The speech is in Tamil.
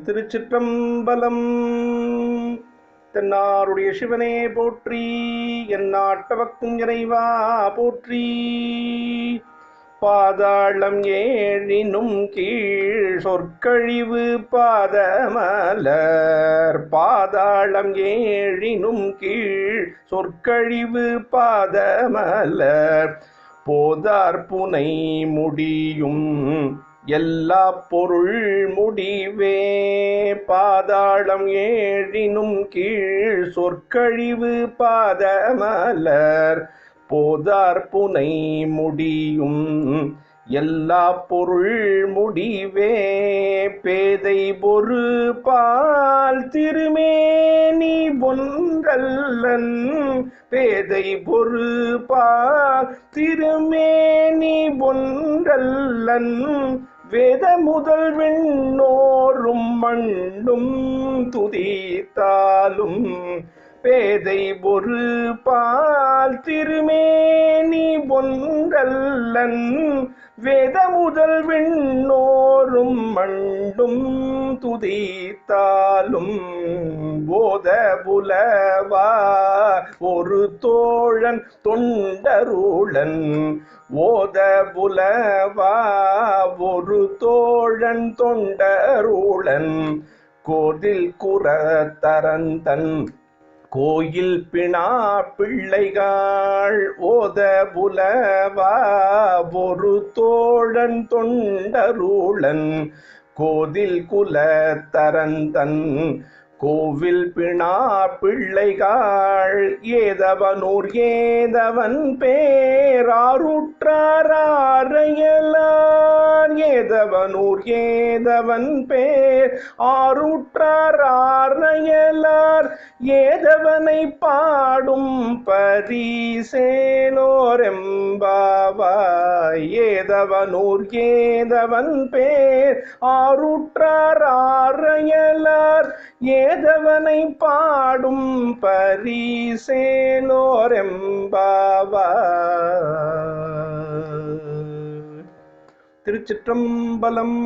திருச்சிற்றம்பலம். தென்னாருடைய சிவனே போற்றி, எந்நாட்டவர்க்கும் இறைவா போற்றி. பாதாளம் ஏழினும் கீழ் சொற்கழிவு பாதமலர். பாதாளம் ஏழினும் கீழ் சொற்கழிவு பாதமலர். போதார் புனை முடியும் எல்லா பொருள் முடிவே. பாதாளம் ஏழினும் கீழ் சொற்கழிவு பாதமலர். போதார் புனை முடியும் எல்லா பொருள் முடிவே. பேதை பொரு பால் திருமேனி ஒன்றல்லன். பேதை பொரு பால் திருமேனி ஒன்றல்லன். வேத முதல் விண்ணோரும் மண்ணும் துதித்தாலும். பேதை ஒரு பால் திருமேனி ஒன்றல்லன். வேத முதல் விண்ணோரும் மண்டும் துதித்தாலும். போத புலவா ஒரு தோழன் தொண்டருளன். ஓத புலவா ஒரு தோழன் தொண்டருளன். கோதில் குறத்தரந்தன் கோயில் பிணா பிள்ளைகள். ஓத புலவா ஒரு தோழன் தொண்டருளன். கோதில் குலத்தரந்தன் கோவில் பிணா பிள்ளைகள். ஏதவனூர் ஏதவன் பேராருற்றாரையலார். ஏதவனூர் ஏதவன் பேர் ஆருற்றாரையலார். ஏதவனை பாடும் பரிசேலோரெம்பாவாய். ஏதவனூர் ஏதவன் பேர் ஆருற்றாரையலார். ஏதவனை பாடும் பரிசேலோரெம்பாவாய். திருச்சிற்றம்பலம்.